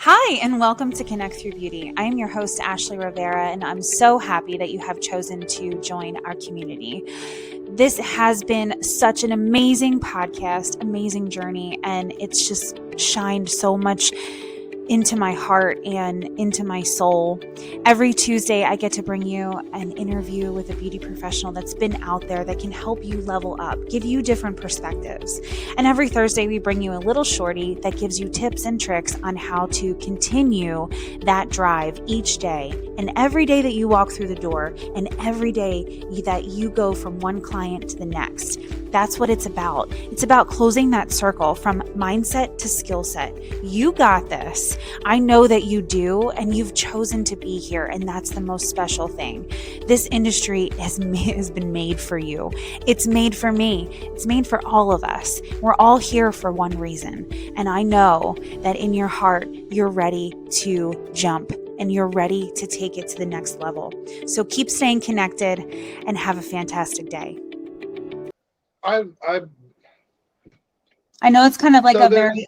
Hi, and welcome to Connect Through Beauty. I am your host, Ashley Rivera, and I'm so happy that you have chosen to join our community. This has been such an amazing podcast, amazing journey, and it's just shined so much into my heart and into my soul. Every Tuesday, I get to bring you an interview with a beauty professional that's been out there that can help you level up, give you different perspectives. And every Thursday, we bring you a little shorty that gives you tips and tricks on how to continue that drive each day. And every day that you walk through the door, and every day that you go from one client to the next. That's what it's about. It's about closing that circle from mindset to skill set. You got this. I know that you do, and you've chosen to be here, and that's the most special thing. This industry has been made for you. It's made for me. It's made for all of us. We're all here for one reason, and I know that in your heart, you're ready to jump, and you're ready to take it to the next level. So keep staying connected, and have a fantastic day. I know it's kind of like a very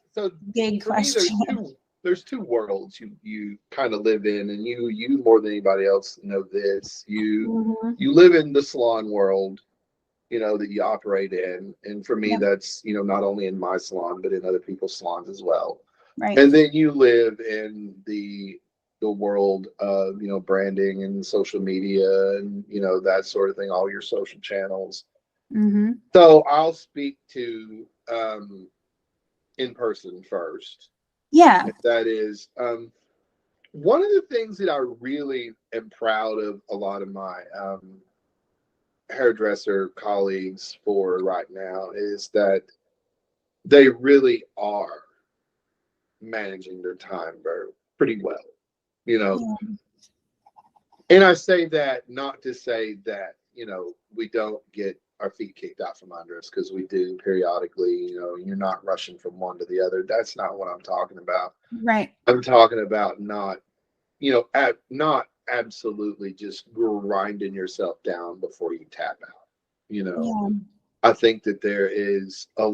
big question. There's two worlds you kind of live in, and you more than anybody else know this. You live in the salon world, that you operate in, and for me, that's not only in my salon but in other people's salons as well. Right. And then you live in the world of branding and social media and that sort of thing, all your social channels. So I'll speak to in person first. Yeah. That is one of the things that I really am proud of a lot of my hairdresser colleagues for right now is that they really are managing their time pretty well, Yeah. And I say that not to say that, we don't get our feet kicked out from under us, because we do periodically. You're not rushing from one to the other. That's not what I'm talking about. Right. I'm talking about not absolutely just grinding yourself down before you tap out. Yeah. I think that there's a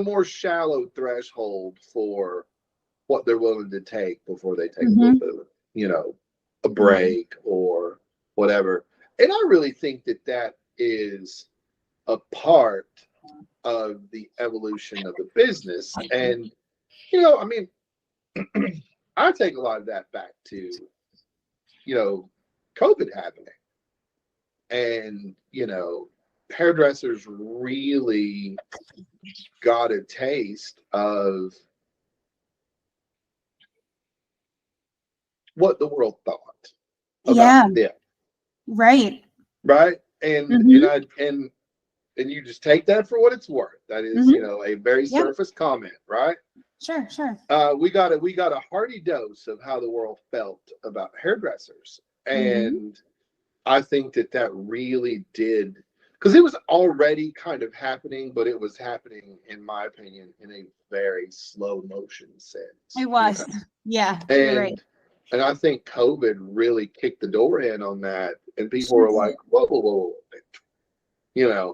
more shallow threshold for what they're willing to take before they take a little bit of, a break or whatever. And I really think that is a part of the evolution of the business. And, I mean, I take a lot of that back to, COVID happening. And, hairdressers really got a taste of what the world thought about them. Right. Right. And you just take that for what it's worth. That is, a very surface comment, right? Sure. We got a hearty dose of how the world felt about hairdressers. And I think that really did, because it was already kind of happening, but it was happening, in my opinion, in a very slow motion sense. It was. Yeah. And I think COVID really kicked the door in on that. And people were like, whoa. Yeah.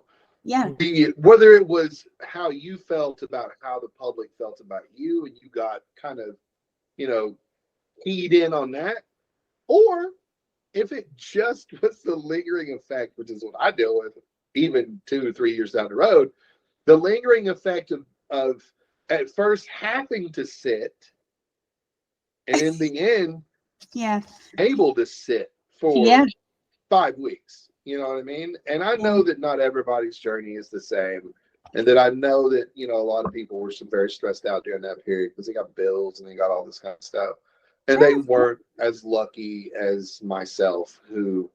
Whether it was how you felt about how the public felt about you, and you got kind of, keyed in on that, or if it just was the lingering effect, which is what I deal with even 2 or 3 years down the road, the lingering effect of at first having to sit, and in the end, able to sit for 5 weeks. You know what I mean? And I know that not everybody's journey is the same. And that I know that, a lot of people were very stressed out during that period because they got bills and they got all this kind of stuff. And they weren't as lucky as myself, who,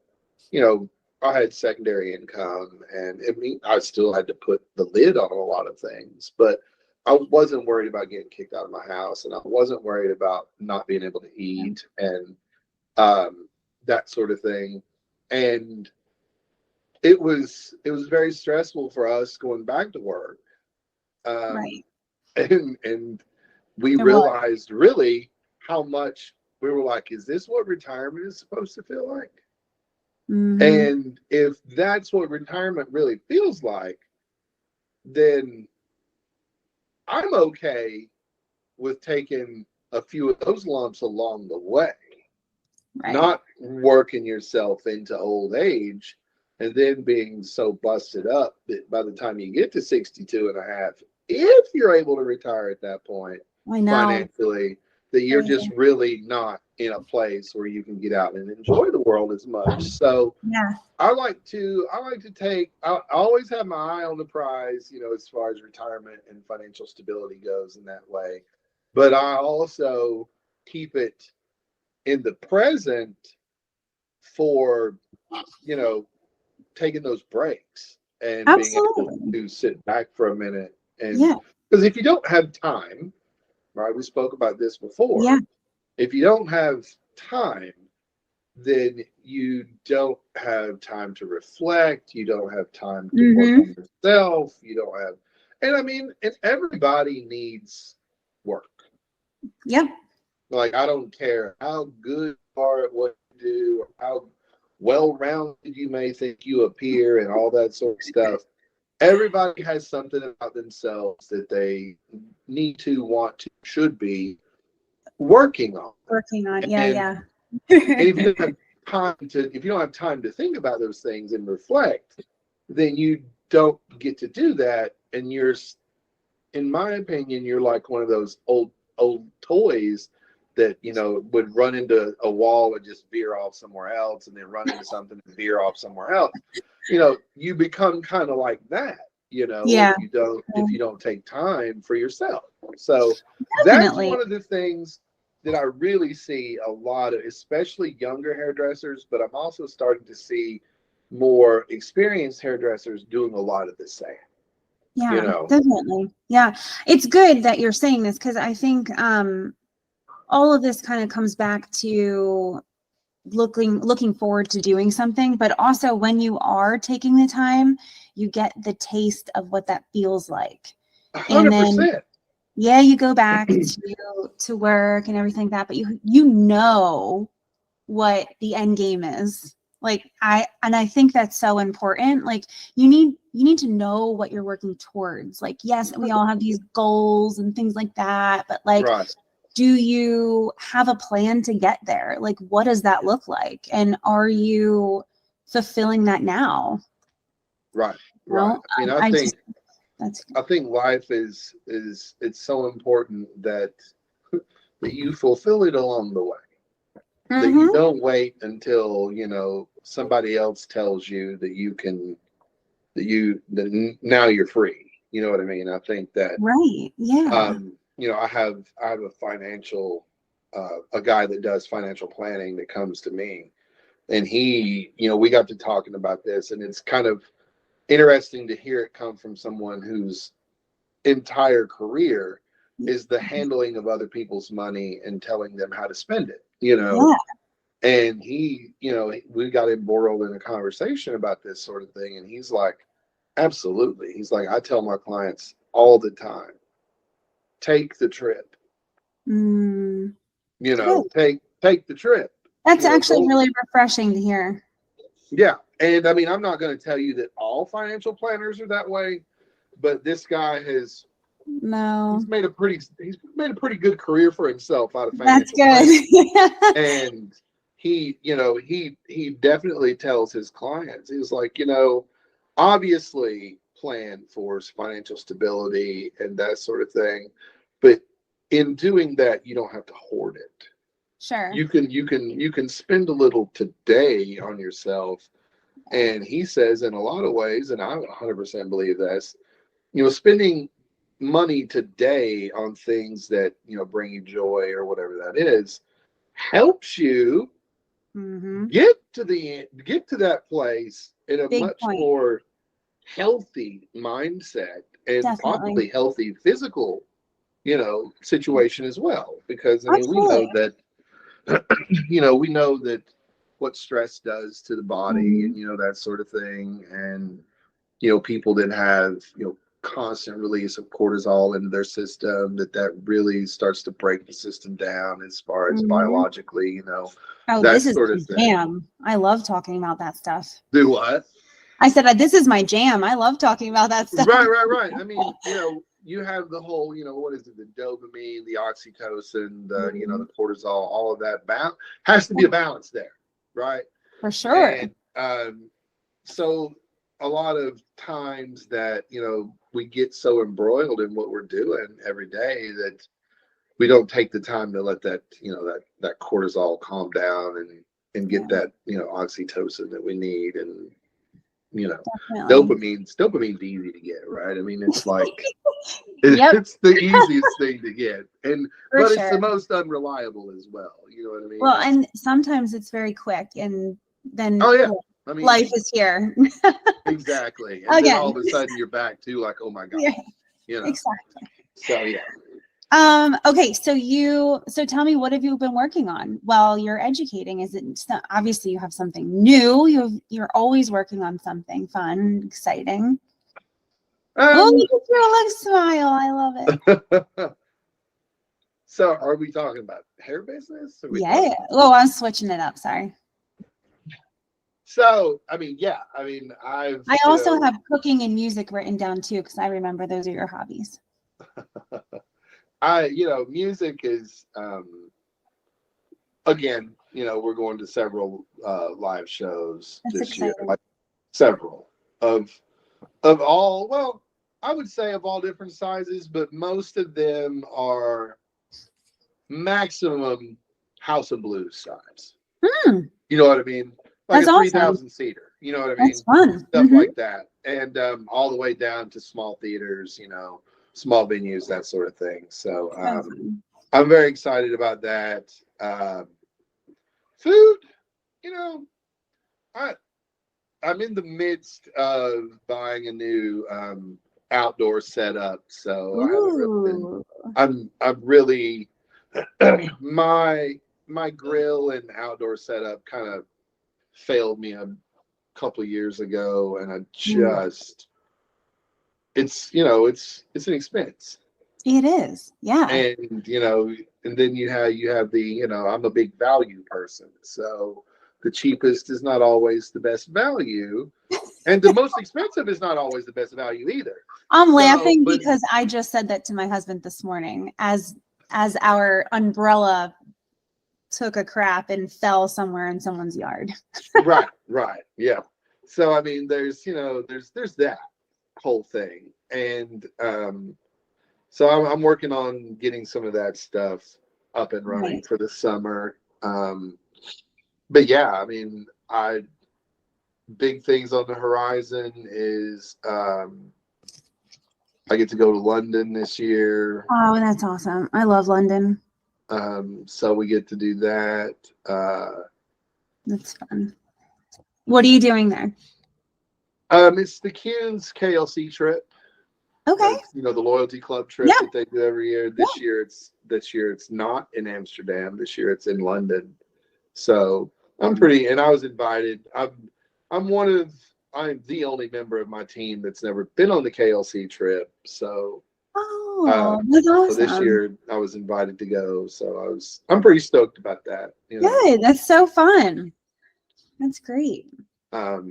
I had secondary income, and I still had to put the lid on a lot of things, but I wasn't worried about getting kicked out of my house, and I wasn't worried about not being able to eat and that sort of thing. And it was very stressful for us going back to work. And we realized really how much we were like, is this what retirement is supposed to feel like? And if that's what retirement really feels like, then I'm okay with taking a few of those lumps along the way, Right. not working yourself into old age and then being so busted up that by the time you get to 62 and a half, if you're able to retire at that point I know. financially, that you're Crazy. just really not in a place where you can get out and enjoy the world as much. So Yeah. I like to take, I always have my eye on the prize, you know, as far as retirement and financial stability goes in that way. But I also keep it in the present for, you know, taking those breaks and being able Absolutely. to sit back for a minute. And Yeah. because if you don't have time, right, we spoke about this before. Yeah. If you don't have time, then you don't have time to reflect. You don't have time to work Mm-hmm. on yourself. You don't have, and I mean, and everybody needs work. Yep. Like, I don't care how good you are at what you do, or how well-rounded you may think you appear, and all that sort of stuff. Everybody has something about themselves that they need to, want to, should be working on. Working on. Yeah. And Yeah. if you don't have time to think about those things and reflect, then you don't get to do that. And you're, in my opinion, you're like one of those old toys that, you know, would run into a wall and just veer off somewhere else, and then run into something and veer off somewhere else. You know, you become kind of like that, you know, Yeah. if you don't take time for yourself. So that's Definitely. one of the things that I really see a lot of, especially younger hairdressers, but I'm also starting to see more experienced hairdressers doing a lot of the same. Yeah, You know, definitely. Yeah. It's good that you're saying this, because I think all of this kind of comes back to looking forward to doing something, but also when you are taking the time, you get the taste of what that feels like. And then 100%. yeah, you go back to work and everything like that, but you know what the end game is. Like I think that's so important. Like you need to know what you're working towards. Like, yes, we all have these goals and things like that, but like, Right. do you have a plan to get there? Like, what does that look like? And are you fulfilling that now? Right. You Right. know, I mean, that's I think life is it's so important that you fulfill it along the way. That you mm-hmm. don't wait until, you know, somebody else tells you that you can, now you're free. You know what I mean? I think that Right. Yeah. you know, I have a financial a guy that does financial planning that comes to me, and he, you know, we got to talking about this, and it's kind of interesting to hear it come from someone whose entire career is the handling of other people's money and telling them how to spend it, you know. Yeah. And he, you know, we got embroiled in a conversation about this sort of thing, and he's like, absolutely. He's like, I tell my clients all the time, take the trip. Mm, You good. know, take the trip. That's You know, actually go. really refreshing to hear. Yeah, and I mean, I'm not going to tell you that all financial planners are that way, but this guy has No, he's made a pretty good career for himself out of that's financial planning. good. And he, you know, he definitely tells his clients, he's like, you know, obviously plan for financial stability and that sort of thing, but in doing that, you don't have to hoard it. Sure. You can spend a little today on yourself. And he says, in a lot of ways, and I 100% believe this, you know, spending money today on things that, you know, bring you joy or whatever that is, helps you Mm-hmm. get to that place in a Big much point. more healthy mindset and Definitely. possibly healthy physical, you know, situation as well. Because I mean, we Absolutely. know that you know, we know that what stress does to the body, Mm-hmm. and, you know, that sort of thing. And, you know, people that have, you know, constant release of cortisol into their system, that really starts to break the system down as far as Mm-hmm. biologically, you know, Oh, that this is sort my of thing. jam. I love talking about that stuff. Do what? I said, this is my jam. I love talking about that stuff. Right. I mean, you have the whole, what is it? The dopamine, the oxytocin, the, the cortisol, all of that has to be a balance there. Right. For sure. And, so a lot of times that, we get so embroiled in what we're doing every day that we don't take the time to let that, that cortisol calm down and get that, oxytocin that we need. And, dopamine's easy to get, right? I mean, it's like, it's the easiest thing to get. But it's the most unreliable as well. You know what I mean? Well, and sometimes it's very quick and then I mean, life is here. Exactly. And then all of a sudden you're back to like, oh my God. Exactly. So yeah. Okay, so tell me, what have you been working on while you're educating? Is it obviously you have something new? You're always working on something fun, exciting. Oh, look at your like smile. I love it. So are we talking about hair business? Yeah. Oh, I'm switching it up. Sorry. So, I mean, I also have cooking and music written down too, because I remember those are your hobbies. Music is, again, we're going to several live shows this year, like several of all, well, I would say of all different sizes, but most of them are maximum House of Blues size. You know what I mean? Like a 3,000 seater. You know what I mean? That's fun. Stuff like that. And all the way down to small theaters, small venues, that sort of thing. So I'm very excited about that. Food, I'm in the midst of buying a new outdoor setup. So I'm really my grill and outdoor setup kind of failed me a couple of years ago, and I just it's an expense. It is, yeah. And and then you have the I'm a big value person, so the cheapest is not always the best value, and the most expensive is not always the best value either. I'm laughing because I just said that to my husband this morning as our umbrella took a crap and fell somewhere in someone's yard. Right. Yeah. So, I mean, there's that whole thing. And so I'm working on getting some of that stuff up and running for the summer. But yeah, I mean, big things on the horizon is I get to go to London this year. Oh, that's awesome. I love London. So we get to do that. That's fun. What are you doing there? It's the Keune's KLC trip. Okay. The loyalty club trip that they do every year. This year it's not in Amsterdam. This year it's in London. So and I was invited. I'm the only member of my team that's never been on the KLC trip. So that's awesome. So this year I was invited to go. So I'm pretty stoked about that. Good. That's so fun. That's great. But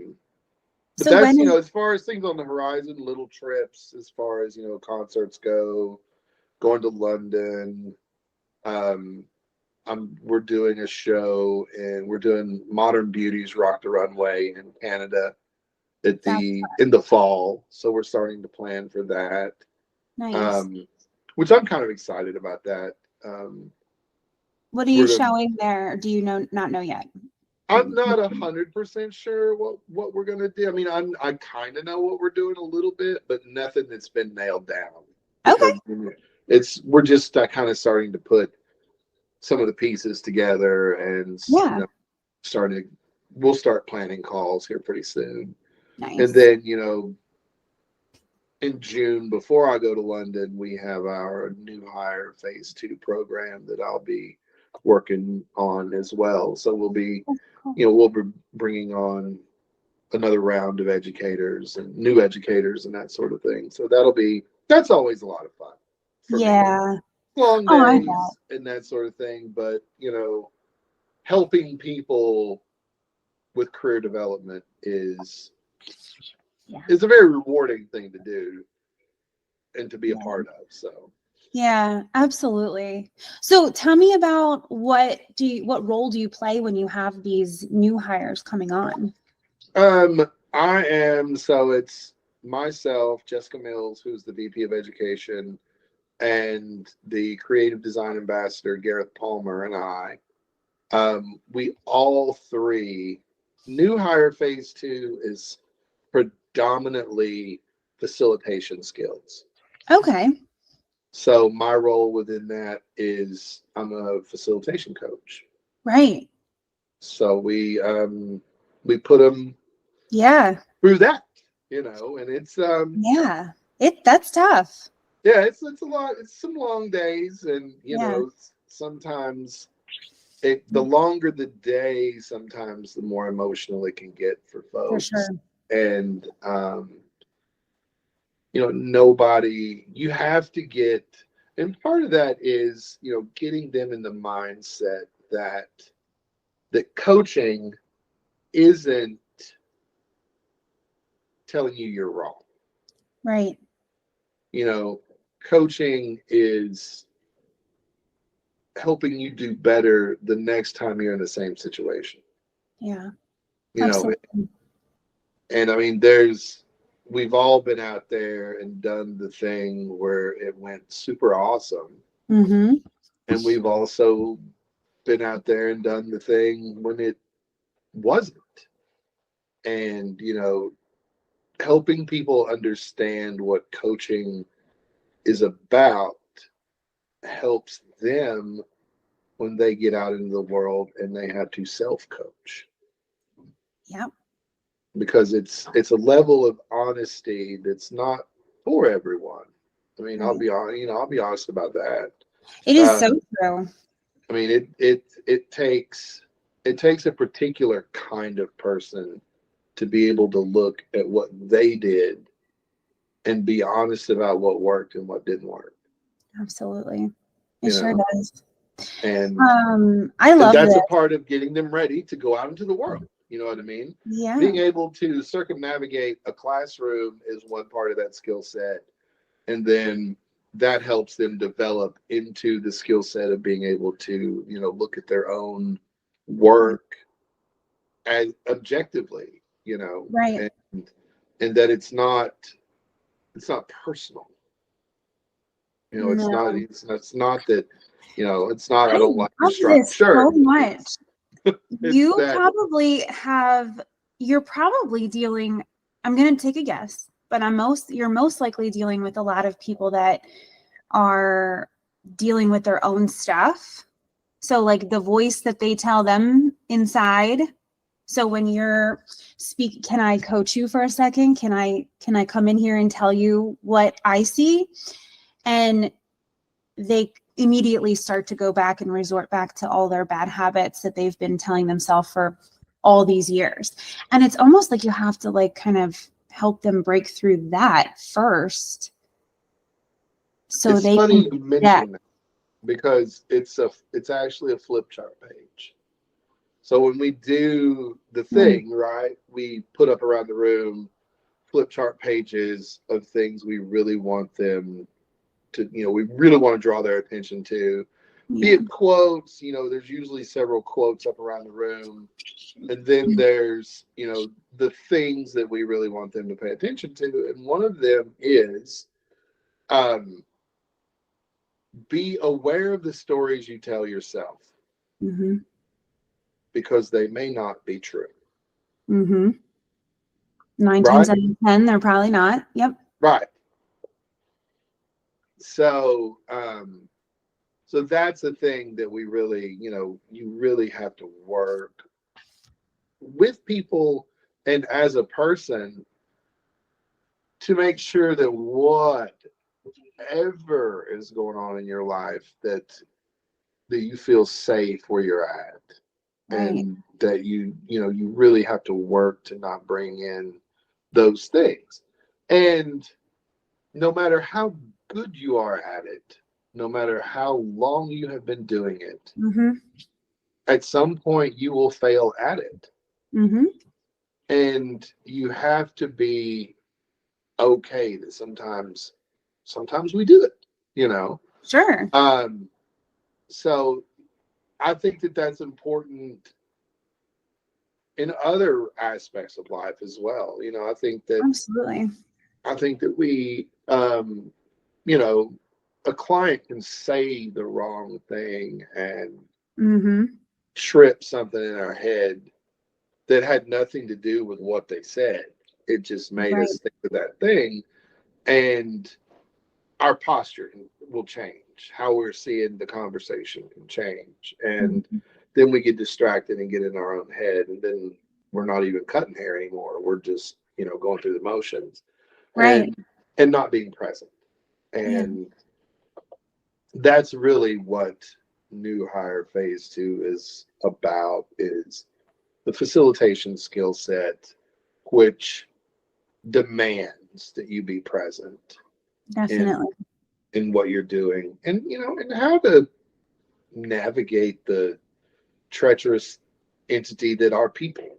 so that's, as far as things on the horizon, little trips, as far as, concerts go, going to London. We're doing a show, and we're doing Modern Beauties Rock the Runway in Canada in the fall. So we're starting to plan for that. Nice. Which I'm kind of excited about that. What are you showing there? Do you not know yet? I'm not 100% sure what we're gonna do. I mean, I kind of know what we're doing a little bit, but nothing that's been nailed down. Okay. We're just kind of starting to put some of the pieces together, and we'll start planning calls here pretty soon. Nice. And then in June, before I go to London, we have our new hire phase 2 program that I'll be working on as well. So we'll be bringing on another round of educators and new educators and that sort of thing. So that's always a lot of fun. Me. Long days and that sort of thing. But, helping people with career development is Yeah. it's a very rewarding thing to do and to be a Yeah. part of. So Yeah, absolutely. So tell me about what role do you play when you have these new hires coming on? it's myself, Jessica Mills, who's the VP of Education, and the creative design ambassador, Gareth Palmer, and I. We all three, new hire phase 2 is predominantly facilitation skills. Okay. So my role within that is I'm a facilitation coach. Right. So we put them Yeah. through that, and it's Yeah. That's tough. yeah, it's a lot. It's some long days, and Yeah. sometimes the longer the day, sometimes the more emotional it can get for For folks. sure. And nobody, you have to get, and part of that is getting them in the mindset that coaching isn't telling you you're wrong. Right. Coaching is helping you do better the next time you're in the same situation. Yeah. you know Absolutely. and I mean, we've all been out there and done the thing where it went super awesome, Mm-hmm. and we've also been out there and done the thing when it wasn't. And helping people understand what coaching is about helps them when they get out into the world and they have to self-coach, Yep. because it's a level of honesty that's not for everyone. I mean, I'll Right. be on, I'll be honest about that. It is so Um, true. I mean, it takes a particular kind of person to be able to look at what they did and be honest about what worked and what didn't work. Absolutely. It You sure know, does. and I and love that's this. a part of getting them ready to go out into the world. You know what I mean? Yeah. Being able to circumnavigate a classroom is one part of that skill set, and then that helps them develop into the skill set of being able to look at their own work as objectively, Right. and that it's not personal. No. It's not that, it's not, I I don't like your love striped this so shirt. much. It's You that. probably have, you're probably dealing, I'm going to take a guess, but you're most likely dealing with a lot of people that are dealing with their own stuff. So like the voice that they tell them inside. So when you're can I coach you for a second? Can I come in here and tell you what I see? And they immediately start to go back and resort back to all their bad habits that they've been telling themselves for all these years. And it's almost like you have to like kind of help them break through that first so It's they funny can you yeah. mention that, because it's actually a flip chart page. So when we do the thing, right, we put up around the room flip chart pages of things we really want them to, we really want to draw their attention to. Be Yeah. it quotes, there's usually several quotes up around the room. And then there's, the things that we really want them to pay attention to. And one of them is be aware of the stories you tell yourself, Mm-hmm. because they may not be true. Mm-hmm. 9 times Right? out of 10, they're probably not. Yep. Right. So, so that's the thing that we really, you really have to work with people and as a person to make sure that whatever is going on in your life, that you feel safe where you're at, Right. and that you really have to work to not bring in those things. And no matter how good you are at it, no matter how long you have been doing it, Mm-hmm. at some point you will fail at it. Mm-hmm. And you have to be okay that sometimes we do it, you know. Sure. So I think that that's important in other aspects of life as well. You know, Absolutely. I think that we, you know, a client can say the wrong thing and Mm-hmm. trip something in our head that had nothing to do with what they said. It just made Right. us think of that thing, and our posture will change. How we're seeing the conversation can change, and Mhm. then we get distracted and get in our own head, and then we're not even cutting hair anymore. We're just, you know, going through the motions, Right. and not being present. Yeah. And that's really what new hire phase 2 is about, is the facilitation skill set, which demands that you be present in Definitely. what you're doing, and you know, and how to navigate the treacherous entity that are people,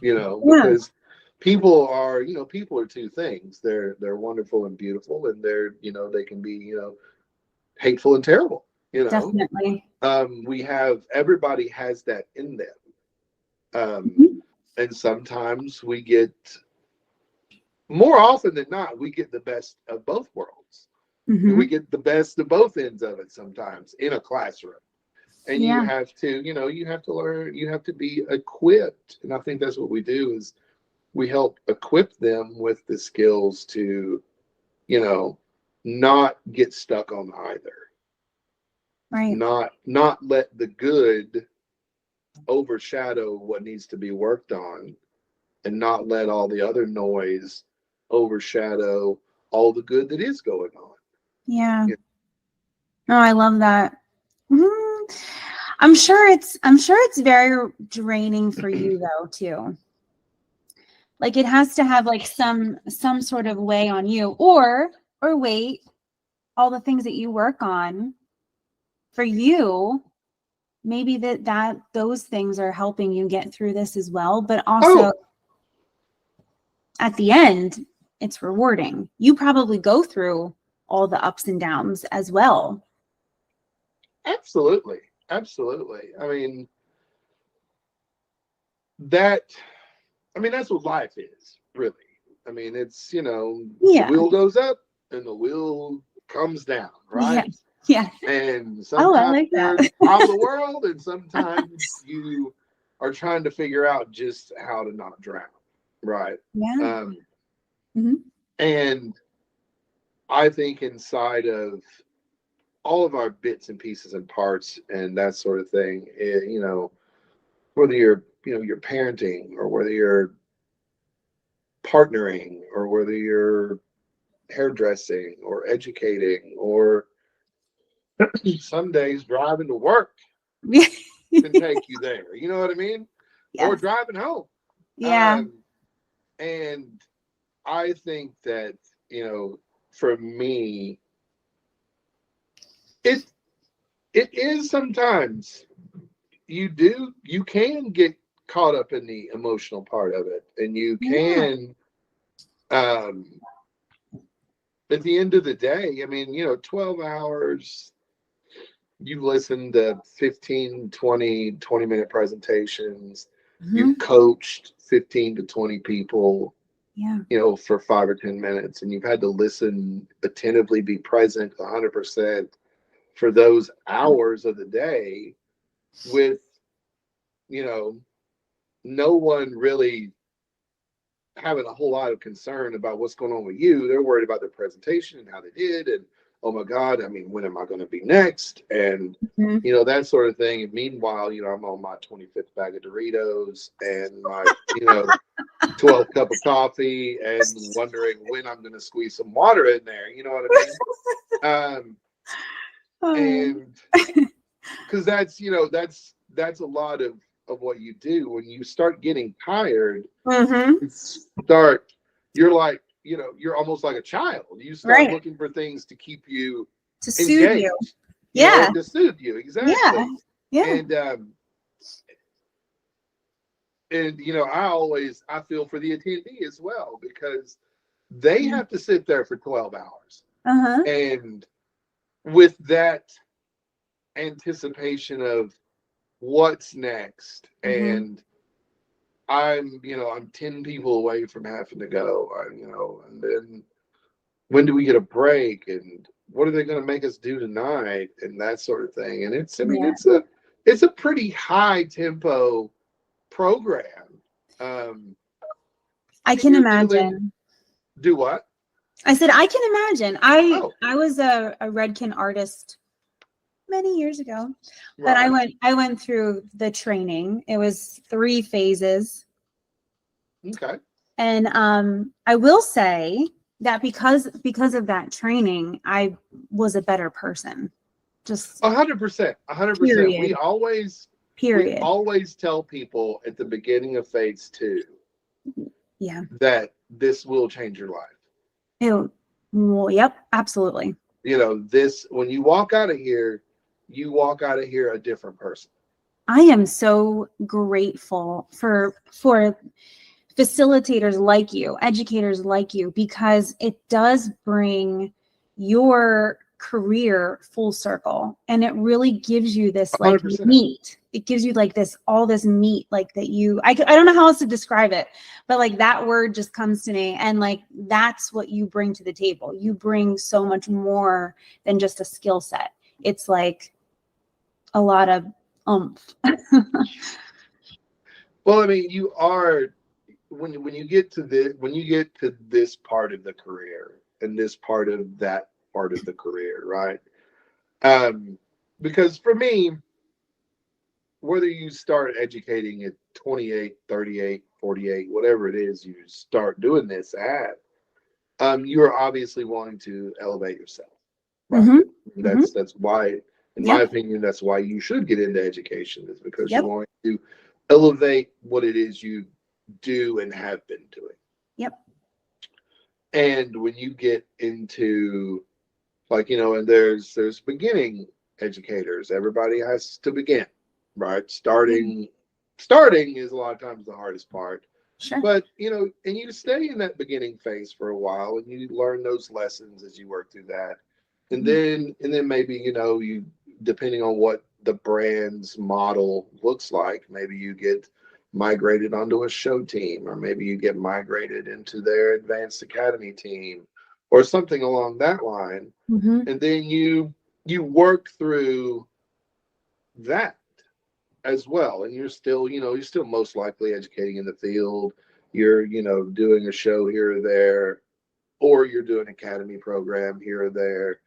you know, Yeah. because people are, you know, people are two things. They're wonderful and beautiful, and they're, you know, they can be, you know, hateful and terrible, you know. Definitely. We have, everybody has that in them. Mhm. And sometimes we get, more often than not, we get the best of both worlds. And we Mhm. get the best of both ends of it sometimes in a classroom. And you Yeah. have to, you know, you have to learn, you have to be equipped. And I think that's what we do, is we help equip them with the skills to, you know, not get stuck on either. Right. Not let the good overshadow what needs to be worked on, and not let all the other noise overshadow all the good that is going on. Yeah. You Oh, I love that. Mhm. I'm sure it's very draining for you though too. Like it has to have like some sort of way on you, or wait, all the things that you work on for you, maybe that those things are helping you get through this as well, but also Oh, at the end it's rewarding. You probably go through all the ups and downs as well. absolutely. Absolutely. That, that's what life is, really. It's, you know, the Yeah. wheel goes up and the wheel comes down, Yeah. right? Yeah. And Oh, I sometimes like that. you're out of the world, and sometimes you are trying to figure out just how to not drown, right? Yeah. Um, Hmm. and I think inside of all of our bits and pieces and parts and that sort of thing, you know, whether you're, you know, you're parenting, or whether you're partnering, or whether you're hairdressing or educating, or some days driving to work can take you there. You know what I mean? Or Yes. driving home. Yeah. Um, and I think that, you know, for me, it it is sometimes you can get caught up in the emotional part of it, and you Yeah. can, um at the end of the day, 12 hours, you've listened to 15, 20 minute presentations, you've Hmm. coached 15 to 20 people, Yeah. you know, for 5 or 10 minutes, and you've had to listen attentively, be present 100% for those hours of the day, with, you know, no one really having a whole lot of concern about what's going on with you. They're worried about their presentation and how they did, and oh my God, when am I going to be next? And Hmm. you know, that sort of thing. And meanwhile, you know, I'm on my 25th bag of Doritos and my, you know, 12th cup of coffee, and wondering when I'm going to squeeze some water in there. You know what I mean? Oh. And because that's, you know, that's a lot of what you do. When you start getting tired, Hmm. you start, you're like, you know, you're almost like a child. You start Right. looking for things to keep you To soothe you. engaged, you know, Yeah. and to soothe you. Yeah. Exactly. Yeah. And And I feel for the attendee as well, because they have to sit there for 12 hours. Uh-huh. And with that anticipation of what's next, Mm-hmm. and I'm 10 people away from having to go, and then when do we get a break, and what are they going to make us do tonight, and that sort of thing. And Yeah. it's a pretty high tempo program. I And can you're dealing, imagine. do what? I said, I can imagine. I Oh, I was a Redken artist many years ago, but right. I went through the training. It was 3 phases. Okay. And I will say that because of that training, I was a better person. Just 100%. 100%. period. We Period. always tell people at the beginning of phase 2 Yeah. that this will change your life. Well, yep, absolutely. This, when you walk out of here, you walk out of here a different person. I am so grateful for facilitators like you, educators like you, because it does bring your career full circle, and it really gives you this like 100%. meat. It gives you like all this meat, like that I don't know how else to describe it, but like that word just comes to me, and like that's what you bring to the table. You bring so much more than just a skill set. It's like a lot of oomph. Well, I mean, you are, when you get to this part of the career, and this part of that part of the career, right? Um, because for me, whether you start educating at 28, 38, 48, whatever it is you start doing this at, you are obviously wanting to elevate yourself, right? Mm-hmm. Mm-hmm. That's why, in my Yep. opinion, that's why you should get into education, is because you're Yep. wanting to elevate what it is you do and have been doing. Yep. And when you get into, like, and there's beginning educators. Everybody has to begin, right? Starting is a lot of times the hardest part. Sure. But and you stay in that beginning phase for a while, and you learn those lessons as you work through that. And Mhm. then maybe, you, depending on what the brand's model looks like, maybe you get migrated onto a show team, or maybe you get migrated into their advanced academy team, or something along that line. Mhm. And then you work through that as well, and you're still most likely educating in the field. You're doing a show here or there, or you're doing an academy program here or there.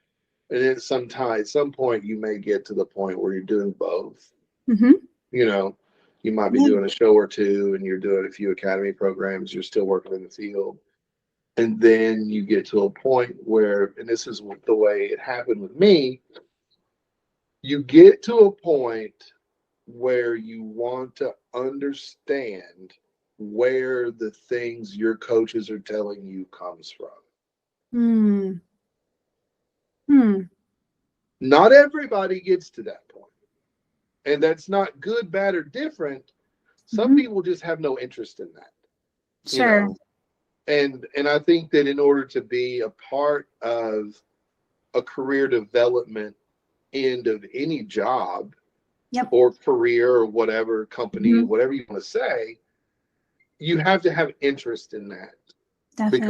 And then at some point you may get to the point where you're doing both. Mhm. you know you might be Yeah. doing a show or two, and you're doing a few academy programs. You're still working in the field. And then you get to a point where, and this is the way it happened with me, you get to a point where you want to understand where the things your coaches are telling you comes from. Hmm. Hmm. Not everybody gets to that point, and that's not good, bad, or different. Some Mhm. people just have no interest in that, you Sure. know. And I think that in order to be a part of a career development end of any job Yep. or career or whatever company, Mhm. whatever you want to say, you have to have interest in that, Definitely.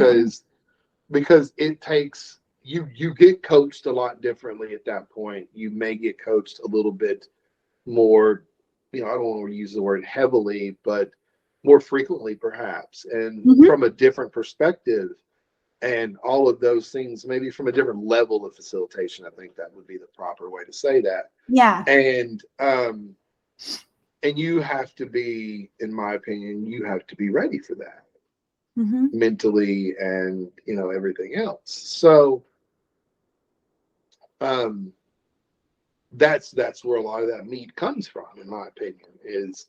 because it takes you get coached a lot differently at that point. You may get coached a little bit more, I don't want to use the word heavily, but more frequently perhaps, and Mhm. from a different perspective, and all of those things, maybe from a different level of facilitation. I think that would be the proper way to say that. Yeah. And you have to be, in my opinion, you have to be ready for that, Mhm. mentally, and everything else. So um that's where a lot of that meat comes from, in my opinion, is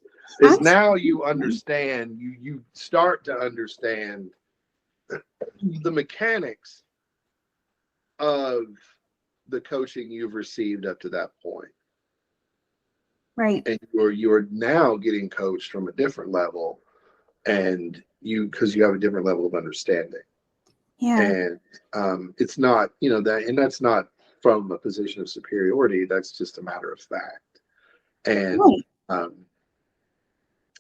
now you Absolutely. understand, you start to understand the mechanics of the coaching you've received up to that point. Right. and you're now getting coached from a different level, and because you have a different level of understanding. Yeah. And it's not, that's not from a position of superiority. That's just a matter of fact. And Right.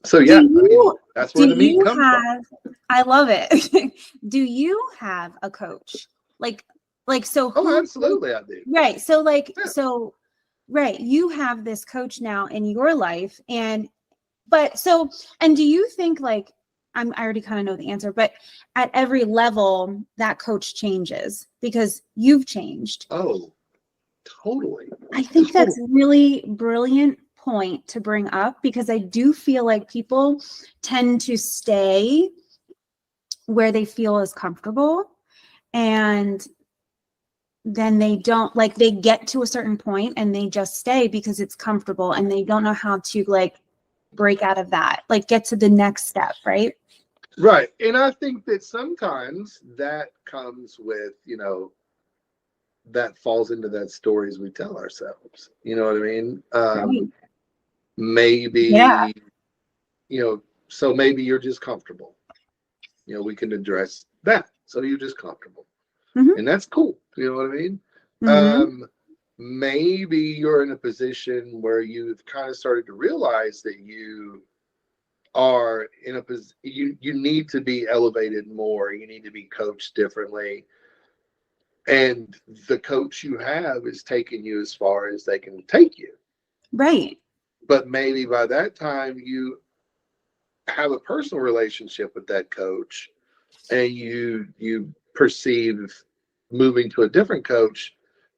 so, Do yeah, I mean, you that's do where the meat you comes from. have I love it. Do you have a coach? So Oh, who absolutely, I do. right. So Yeah. right, you have this coach now in your life and do you think like I already kind of know the answer, but at every level that coach changes because you've changed. Oh, totally. I think Totally. that's really brilliant point to bring up because I do feel like people tend to stay where they feel is comfortable and then they don't like they get to a certain point and they just stay because it's comfortable and they don't know how to like break out of that, like get to the next step, right? Right. And I think that sometimes that comes with, that falls into that stories we tell ourselves. You know what I mean? Right. Yeah. Maybe, so maybe you're just comfortable. We can address that. So you're just comfortable. Mm-hmm. And that's cool. You know what I mean? Mm-hmm. Maybe you're in a position where you've kind of started to realize that you are in a position, you need to be elevated more. You need to be coached differently. And the coach you have is taking you as far as they can take you. Right. But maybe by that time you have a personal relationship with that coach, and you perceive moving to a different coach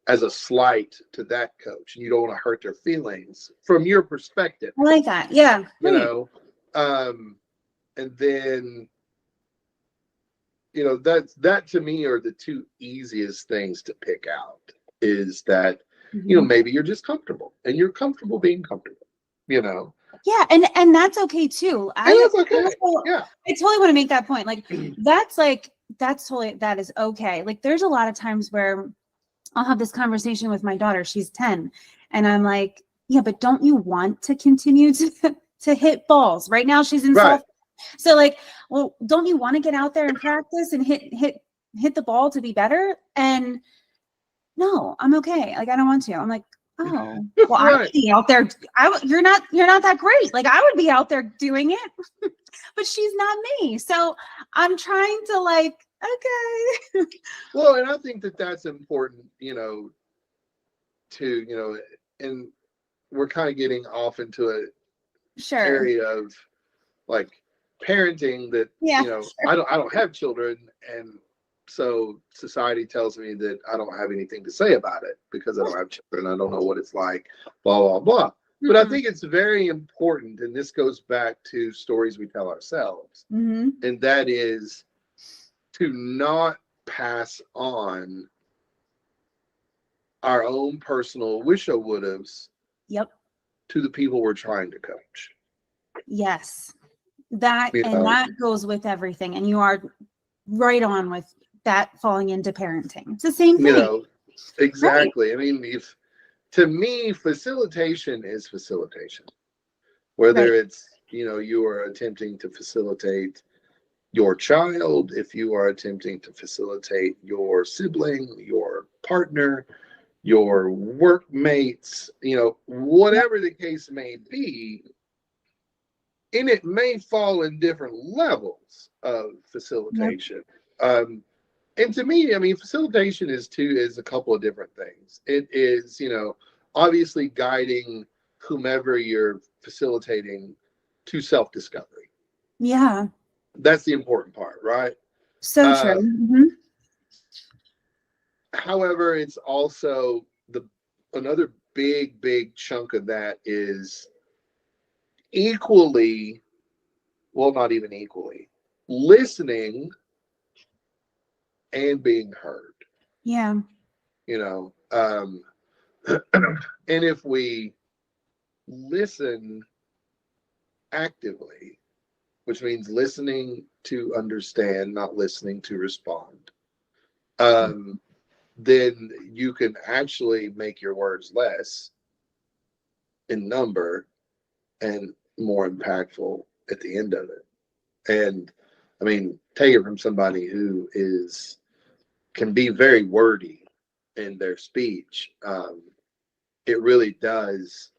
as a slight to that coach, and you don't want to hurt their feelings from your perspective, I like that. Yeah. you Right. know. And then that to me are the two easiest things to pick out, is that Mm-hmm. maybe you're just comfortable and you're comfortable being comfortable, and Yeah, and that's okay too. that's okay. Yeah. I totally want to make that point. That's totally that is okay. Like there's a lot of times where I'll have this conversation with my daughter. She's 10, and I'm like, yeah, but don't you want to continue to hit balls? Right now she's in Right. soft. So like, well, don't you want to get out there and practice and hit the ball to be better? And no, I'm okay. Like I don't want to. I'm like, oh, well, I Right. would be out there. You're not that great. Like I would be out there doing it, but she's not me. So I'm trying to like, okay. Well, and I think that that's important, to, and we're kind of getting off into an Sure. area of like parenting that, Yeah. Sure. I don't have children. And so society tells me that I don't have anything to say about it because I don't have children. I don't know what it's like, blah, blah, blah. But I think it's very important. And this goes back to stories we tell ourselves. Mm-hmm. And that is to not pass on our own personal wish I would have's Yep. to the people we're trying to coach. Yes. That You and know, that goes with everything. And you are right on with that falling into parenting. It's the same you thing. know, Right. exactly. I mean, if to me, facilitation is facilitation. Whether Right. it's, you are attempting to facilitate your child, if you are attempting to facilitate your sibling, your partner, your workmates, Yep. whatever the case may be, and it may fall in different levels of Yep. facilitation. And to me, I mean, facilitation is a couple of different things. It is, obviously guiding whomever you're facilitating to self-discovery. Yeah. That's the important part, right? So true. Um, Mm-hmm. However, it's also the another big chunk of that is equally, well, not even equally, listening and being heard. Yeah. You know, and if we listen actively, which means listening to understand, not listening to respond, um, then you can actually make your words less in number and more impactful at the end of it. And I mean, take it from somebody who can be very wordy in their speech. It really does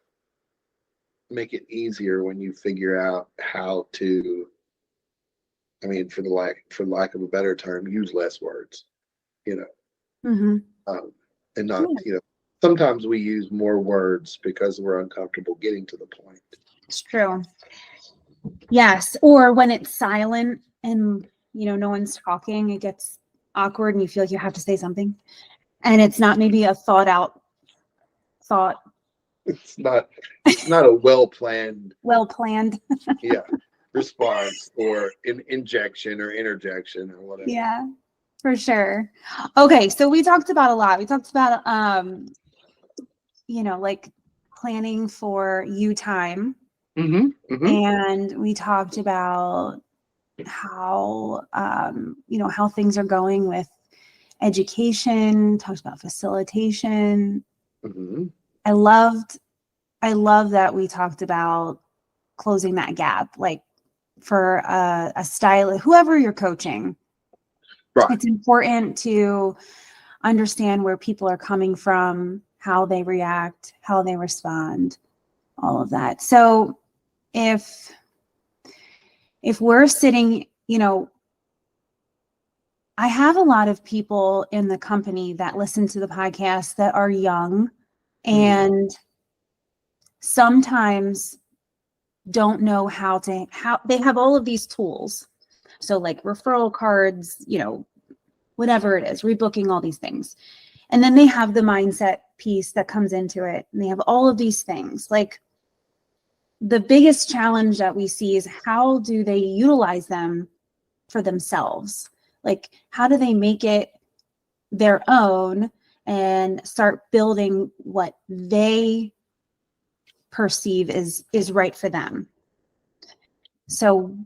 make it easier when you figure out how to, I mean, for lack of a better term, use less words, you know, Mm-hmm. and not, sometimes we use more words because we're uncomfortable getting to the point. It's true. Yes. Or when it's silent and, no one's talking, it gets awkward and you feel like you have to say something. And it's not maybe a thought out thought. It's not a well planned, Well planned. yeah, response or injection or interjection or whatever. Yeah, for sure. Okay. So we talked about a lot. We talked about, like planning for you time. Mm-hmm, mm-hmm. And we talked about how, how things are going with education, talked about facilitation. Mm-hmm. I love that we talked about closing that gap, like for a stylist, whoever you're coaching. Right. It's important to understand where people are coming from, how they react, how they respond, all of that. So if we're sitting, I have a lot of people in the company that listen to the podcast that are young and sometimes don't know how they have all of these tools. So like referral cards, whatever it is, rebooking, all these things. And then they have the mindset piece that comes into it. And they have all of these things. Like the biggest challenge that we see is how do they utilize them for themselves? Like, how do they make it their own and start building what they perceive is right for them? So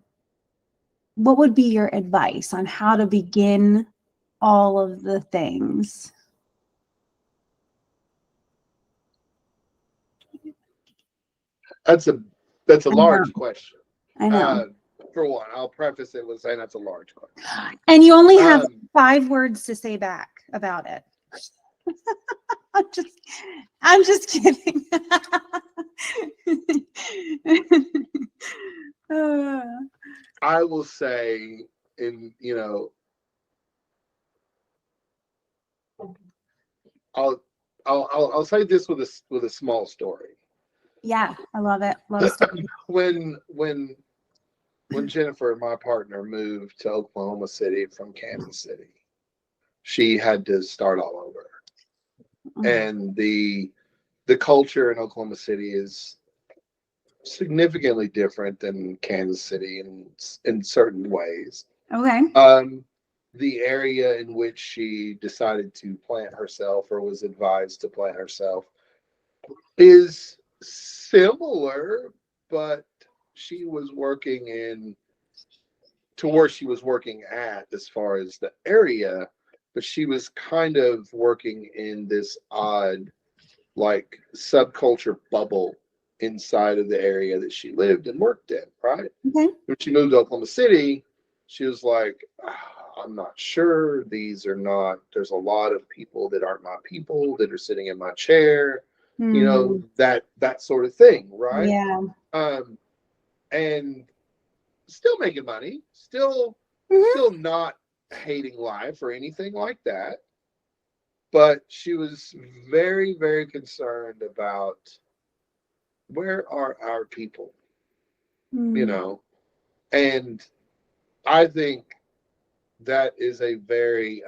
what would be your advice on how to begin all of the things? That's a large question. I know. For one, I'll preface it with saying that's a large question. And you only have 5 words to say back about it. I'm just kidding. I will say, I'll say this with a small story. Yeah, I love it. Love a story. When Jennifer, my partner, moved to Oklahoma City from Kansas City, she had to start all over. And the culture in Oklahoma City is significantly different than Kansas City in certain ways. Okay. The area in which she decided to plant herself or was advised to plant herself is similar, but she was working to where she was working at as far as the area, but she was kind of working in this odd, like, subculture bubble inside of the area that she lived and worked in, right? Okay. When she moved to Oklahoma City, she was like, I'm not sure. There's a lot of people that aren't my people that are sitting in my chair, that sort of thing, right? Yeah. And still making money, still not hating life or anything like that. But she was very, very concerned about where are our people, and I think that is a very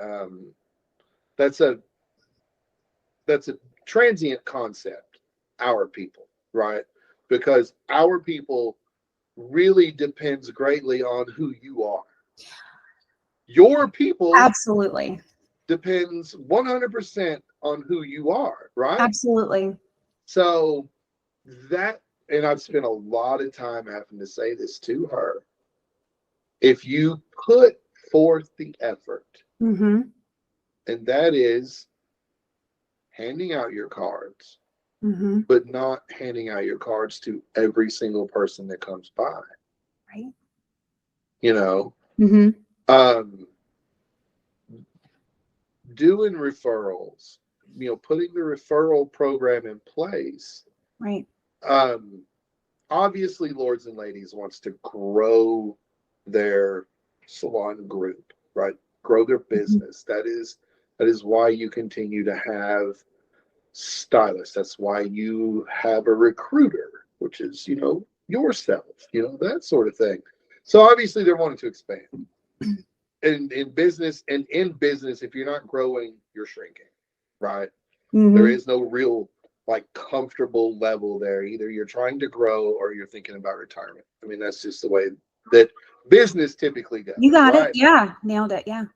that's a transient concept, our people, right? Because our people really depends greatly on who you are. Your people Absolutely. depends 100% on who you are, right? Absolutely. So and I've spent a lot of time having to say this to her. If you put forth the effort, and that is handing out your cards, Mm-hmm. but not handing out your cards to every single person that comes by. Right. You know, Mm-hmm. um, doing referrals, putting the referral program in place. Right. Um, Obviously, Lords and Ladies wants to grow their salon group, right? Grow their Mm-hmm. business. That is why you continue to have stylists. That's why you have a recruiter, which is, yourself, that sort of thing. So obviously they're wanting to expand. In business, if you're not growing, you're shrinking, right? There Mm-hmm. is no real like comfortable level there. Either you're trying to grow or you're thinking about retirement. I mean, that's just the way that business typically You goes, got it. right? Yeah. Nailed it. Yeah.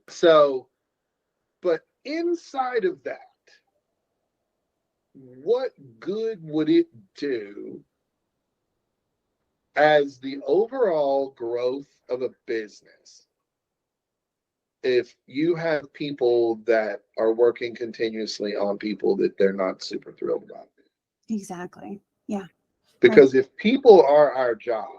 So, but inside of that, what good would it do as the overall growth of a business if you have people that are working continuously on people that they're not super thrilled about? Exactly. Yeah. Right. Because if people are our job,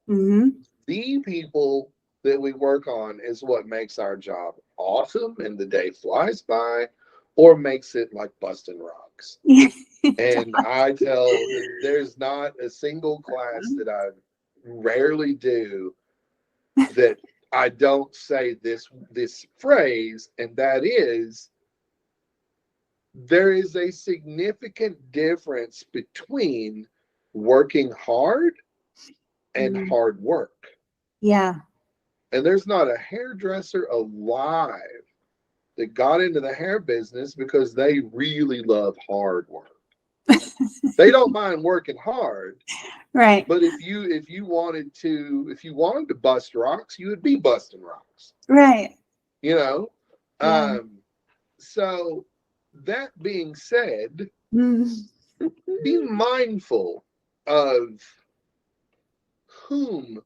Mm-hmm. the people that we work on is what makes our job awesome and the day flies by, or makes it like busting rocks. And I tell, there's not a single class that I rarely do that I don't say this phrase, and that is, there is a significant difference between working hard and Mhm. hard work. Yeah. And there's not a hairdresser alive that got into the hair business because they really love hard work. They don't mind working hard, Right. but if you wanted to bust rocks, you would be busting rocks. Right. You know? Yeah. Um, so that being said, Mm. be mindful of whom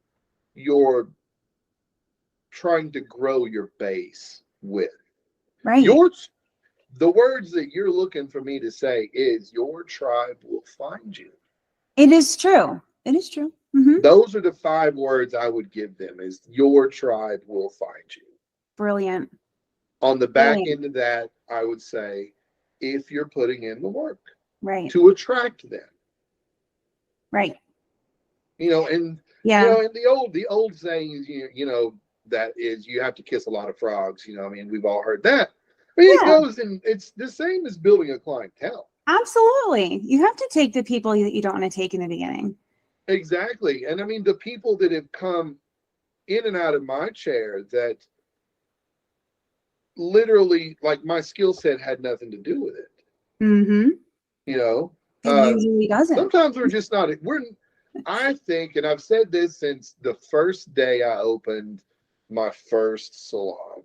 you're trying to grow your base with. Right. Your The words that you're looking for me to say is your tribe will find you. It is true. It is true. Mm-hmm. Those are the 5 words I would give them is your tribe will find you. Brilliant. On the back Brilliant. end of that, I would say if you're putting in the work Right. to attract them. Right. And Yeah. and the old saying is that is you have to kiss a lot of frogs. I mean, we've all heard that. I mean, it Yeah. goes and it's the same as building a clientele. Absolutely. You have to take the people that you don't want to take in the beginning. Exactly. And I mean, the people that have come in and out of my chair that literally, like, my skill set had nothing to do with it. Mm-hmm. You know, It usually doesn't. sometimes I think, and I've said this since the first day I opened my first salon,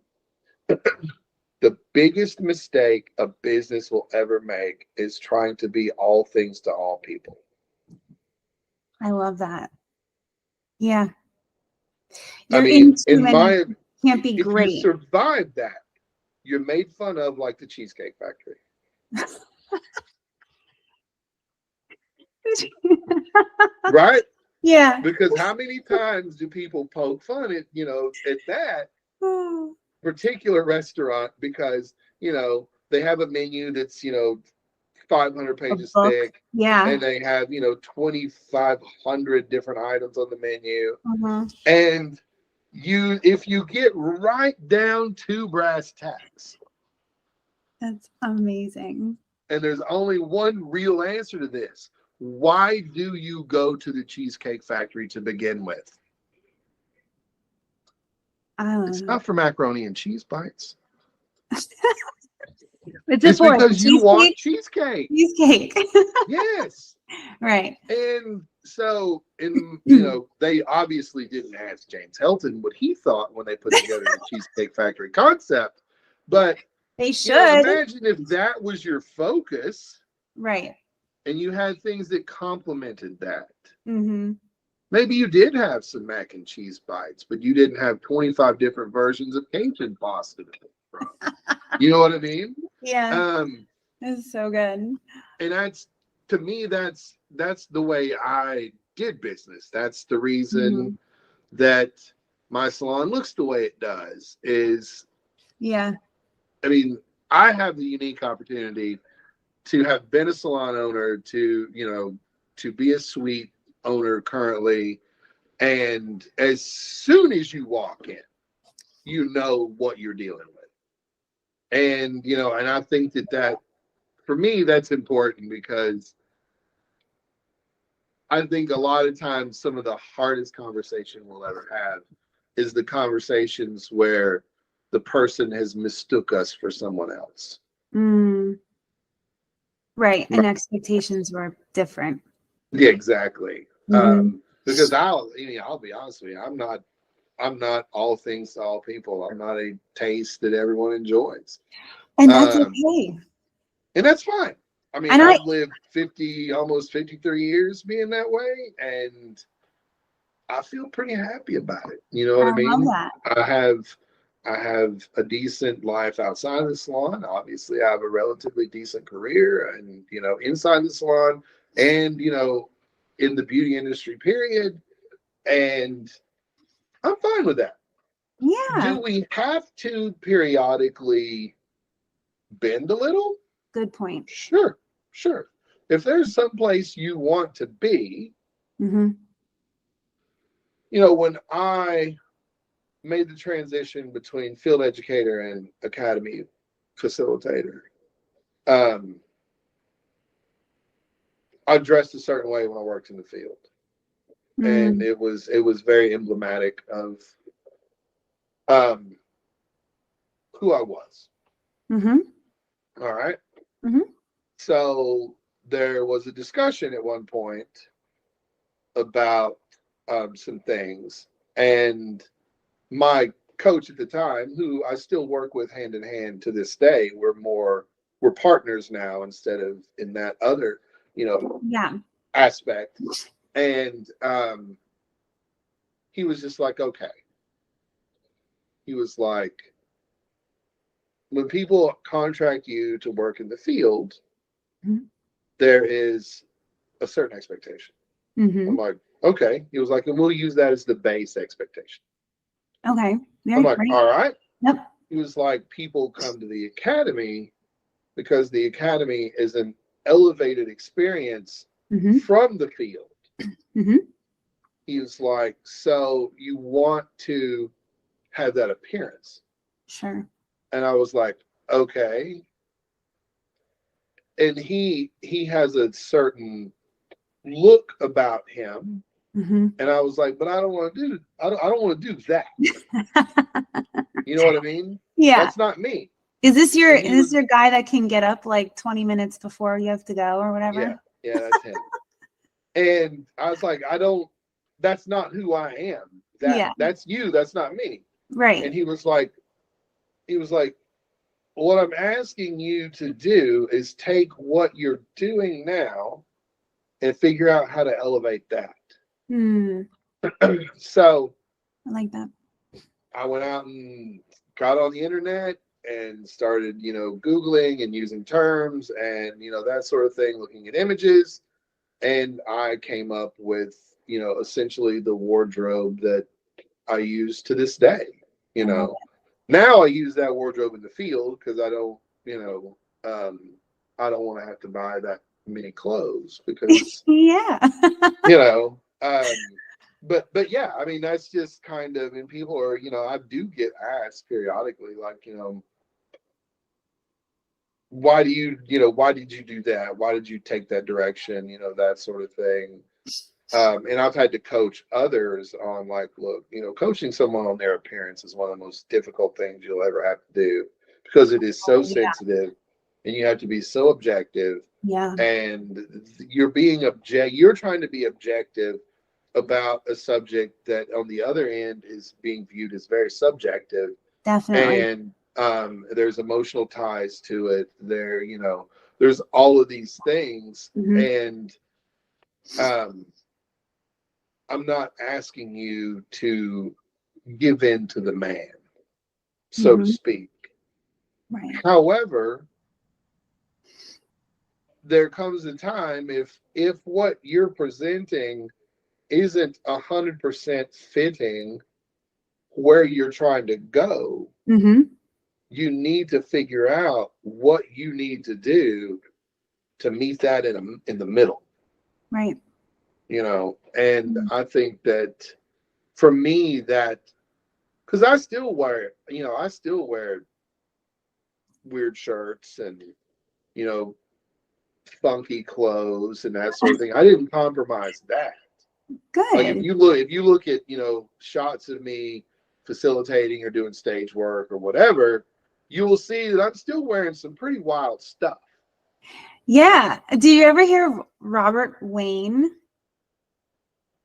the biggest mistake a business will ever make is trying to be all things to all people. I love that. Yeah. I You're mean, into and can't be if you great. survive that, you're made fun of like the Cheesecake Factory. Right? Yeah. Because how many times do people poke fun at that particular restaurant because, they have a menu that's, 500 A pages book. thick, Yeah. and they have, 2,500 different items on the menu. Mm-hmm. And if you get right down to brass tacks, That's amazing. and there's only one real answer to this, why do you go to the Cheesecake Factory to begin with? I don't It's know. not for macaroni and cheese bites. It's It's for because you want cheesecake. Cheesecake. Yes. Right. And so, they obviously didn't ask James Helton what he thought when they put together the Cheesecake Factory concept. But, They should. imagine if that was your focus Right. and you had things that complemented that. Mm-hmm. Maybe you did have some mac and cheese bites, but you didn't have 25 different versions of Cajun pasta to pick from. You know what I mean? Yeah. Um, It's so good. And that's, to me, that's the way I did business. That's the reason that my salon looks the way it does. Is, Yeah. I mean, I have the unique opportunity to have been a salon owner, to, to be a suite owner currently. And as soon as you walk in, you know what you're dealing with. And, and I think that for me, that's important, because I think a lot of times some of the hardest conversation we'll ever have is the conversations where the person has mistook us for someone else. Mm. Right. And expectations were different. Yeah, exactly. Mm-hmm. Because I'll be honest with you, I'm not all things to all people. I'm not a taste that everyone enjoys. And that's okay. And that's fine. I mean, And I've lived almost 53 years being that way, and I feel pretty happy about it. You know what I love mean? that. I have a decent life outside of the salon. Obviously, I have a relatively decent career, and, inside the salon, and, in the beauty industry, period. And I'm fine with that. Yeah. Do we have to periodically bend a little? Good point. Sure, sure. If there's some place you want to be, Mm-hmm. when I made the transition between field educator and academy facilitator, I dressed a certain way when I worked in the field, and it was very emblematic of who I was. Mm-hmm. All right. Mm-hmm. So there was a discussion at one point about some things, and my coach at the time, who I still work with hand in hand to this day, we're partners now instead of in that other, Yeah. aspect. And he was just like, okay. He was like, when people contract you to work in the field, Mm-hmm. there is a certain expectation. Mm-hmm. I'm like, okay. He was like, and we'll use that as the base expectation. Okay. I'm Very like, great. all right. Yep. He was like, people come to the academy because the academy is an elevated experience Mm-hmm. from the field. Mm-hmm. He was like, so you want to have that appearance. Sure. And I was like, okay. And he has a certain look about him. Mm-hmm. And I was like, but I don't want to do that. You know what I mean? Yeah. That's not me. Is this your And he was, guy that can get up like 20 minutes before you have to go or whatever? yeah, that's him. And I was like, that's not who I am. Yeah. That's you, that's not me. Right. And he was like, what I'm asking you to do is take what you're doing now and figure out how to elevate that. So I like that. I went out and got on the internet and started, Googling and using terms and, that sort of thing, looking at images. And I came up with, essentially the wardrobe that I use to this day. Now I use that wardrobe in the field because I don't, I don't want to have to buy that many clothes because, Yeah. but yeah, I mean, that's just kind of, and people are, I do get asked periodically, like, why did you do that? Why did you take that direction? That sort of thing. And I've had to coach others on, like, look, coaching someone on their appearance is one of the most difficult things you'll ever have to do because it is so sensitive and you have to be so objective. Yeah. And you're trying to be objective about a subject that on the other end is being viewed as very subjective. Definitely. And there's emotional ties to it. There's all of these things. Mm-hmm. And I'm not asking you to give in to the man, so to speak. Right. However, there comes a time if what you're presenting isn't 100% fitting where you're trying to go, Mm-hmm. you need to figure out what you need to do to meet that in the middle, Right. And I think that for me, that because I still wear weird shirts and you know funky clothes and that sort of thing. I didn't compromise that. Like Good. if you look at shots of me facilitating or doing stage work or whatever, you will see that I'm still wearing some pretty wild stuff. Yeah. Do you ever hear Robert Wayne?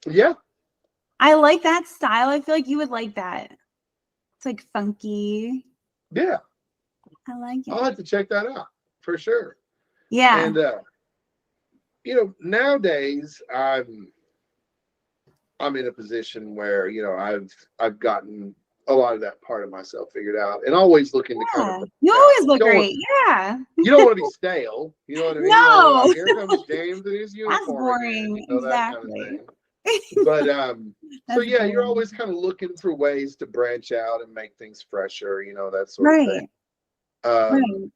Yeah. I like that style. I feel like you would like that. It's like funky. Yeah. I like I'll it. have to check that out for sure. Yeah. And nowadays I'm in a position where I've gotten a lot of that part of myself figured out, and always looking to kind of Yeah. branch You out. always look great. Yeah. You don't want to be stale. You know what I mean? You don't want to No, like, here comes James in his that's uniform again. boring. That kind of Exactly. thing. But so That's yeah, you're boring. always kind of looking for ways to branch out and make things fresher. That sort of thing. Right. Um, Right.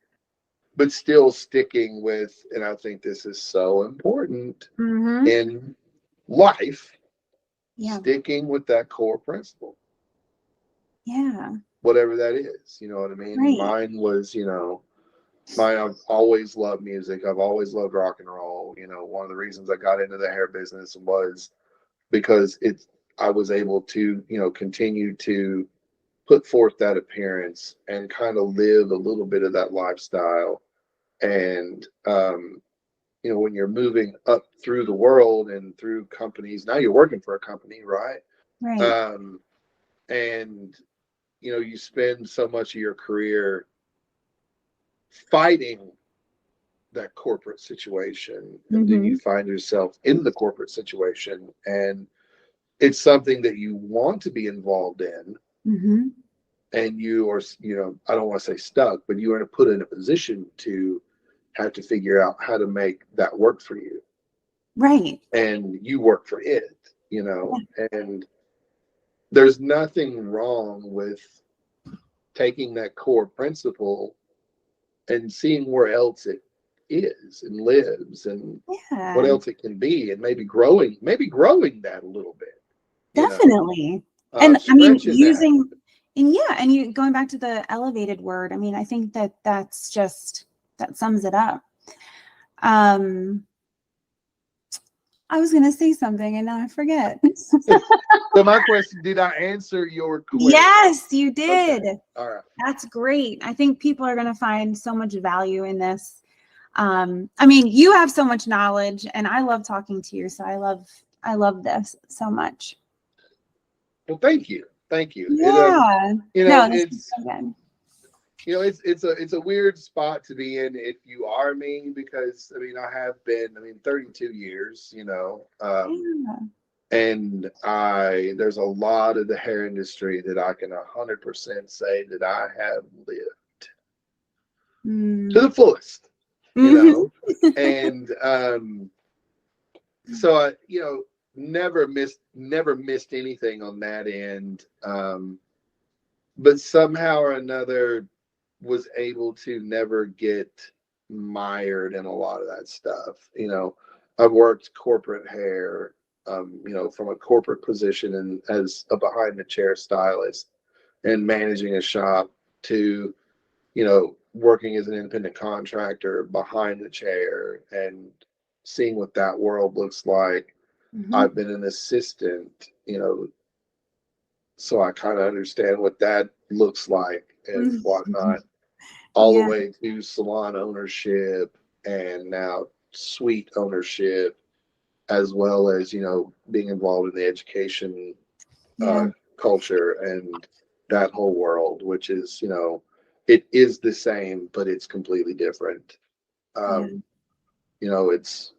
but still sticking with, and I think this is so important Mm-hmm. in life, Yeah. sticking with that core principle, Yeah. whatever that is. You know what I mean? Right. Mine was, I've always loved music. I've always loved rock and roll. One of the reasons I got into the hair business was because I was able to, continue to put forth that appearance and kind of live a little bit of that lifestyle. And, when you're moving up through the world and through companies, now you're working for a company, right? Right. Um, and, you spend so much of your career fighting that corporate situation, and then you Mm-hmm. find yourself in the corporate situation, and it's something that you want to be involved in, Mm-hmm. and you are, I don't want to say stuck, but you are put in a position to have to figure out how to make that work for you, Right. and you work for it, Yeah. and there's nothing wrong with taking that core principle and seeing where else it is and lives and what Yeah. else it can be, and maybe growing that a little bit, Definitely. And I mean, stretching that. and you going back to the elevated word, I mean, I think that sums it up. Um, I was gonna say something and now I forget. So my question, did I answer your question? Yes, you Okay. did. All right. That's great. I think people are gonna find so much value in this. I mean, you have so much knowledge and I love talking to you. So I love this so much. Well, thank you. Thank you. Yeah. No, this is It's so good. it's a weird spot to be in if you are me, because I mean I have been 32 years, Yeah. and there's a lot of the hair industry that I can 100% say that I have lived to Mm. the fullest, Mhm. and so I never missed anything on that end, but somehow or another was able to never get mired in a lot of that stuff. I've worked corporate hair, from a corporate position and as a behind the chair stylist and managing a shop to, working as an independent contractor behind the chair and seeing what that world looks like. Mhm. I've been an assistant, so I kind of understand what that looks like and whatnot, all the Yeah. way to salon ownership and now suite ownership, as well as being involved in the education uh, Yeah. culture and that whole world, which is it is the same but it's completely different. Yeah. um it's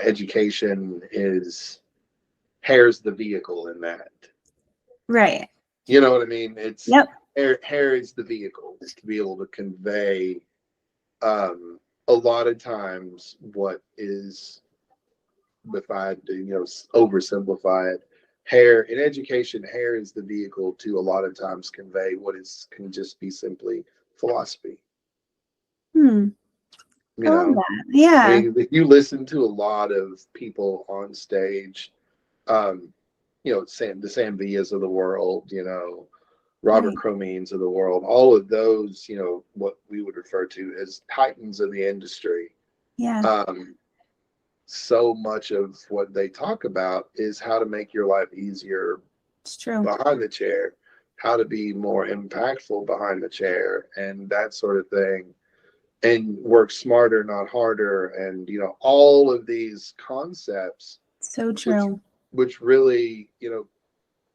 education is hair's the vehicle in that. Right. You know what I mean? It's Yep. hair is the vehicle to be able to convey, um, a lot of times what is, if I had to, oversimplify it, hair in education, hair is the vehicle to a lot of times convey what is can just be simply philosophy. Hmm. I You love know, that. I Yeah. mean, if you listen to a lot of people on stage, um, the Sam Villas of the world, Robert Right. Cromines of the world, all of those, what we would refer to as titans of the industry. Yeah. Um, so much of what they talk about is how to make your life easier It's true. behind the chair, how to be more impactful behind the chair, and that sort of thing, and work smarter, not harder, and all of these concepts, So which true. which really, I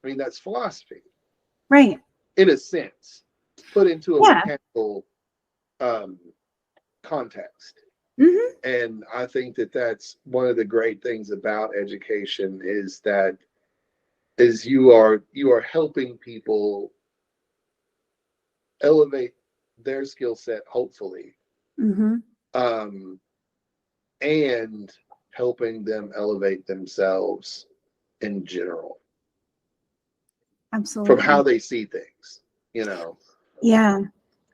mean, that's philosophy Right. in a sense, put into a Yeah. mechanical um, context. Hmm. And I think that that's one of the great things about education is that is you are helping people elevate their skill set, hopefully, Hmm. um, and helping them elevate themselves in general from how Absolutely. they see things. You know, Yeah.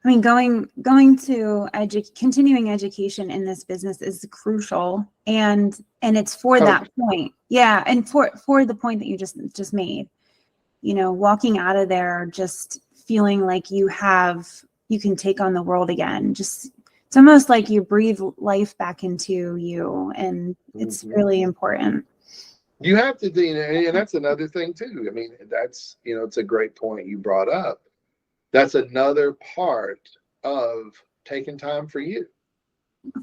I mean, going to continuing education in this business is crucial, and it's for that 100%. point. Yeah, and for the point that you just made. Walking out of there just feeling like you can take on the world again. Just it's almost like you breathe life back into you, and it's Mhm. really important. You have to, and that's another thing too. I mean, that's it's a great point you brought up. That's another part of taking time for you.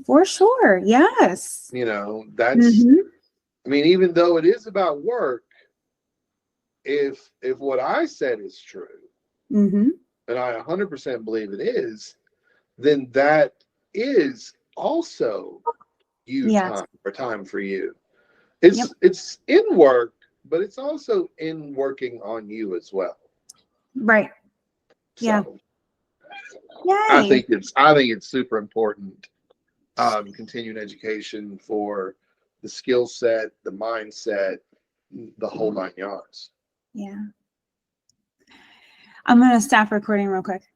For sure. Yes. That's, Mm-hmm. I mean, even though it is about work, if what I said is true, Mm-hmm. and I 100% believe it is, then that is also you Yes. time or time for you. Yep. It's in work, but it's also in working on you as well. Right. Yeah. So Yay. I think it's super important, continuing education for the skill set, the mindset, the whole 9 yards. Yeah. I'm gonna stop recording real quick.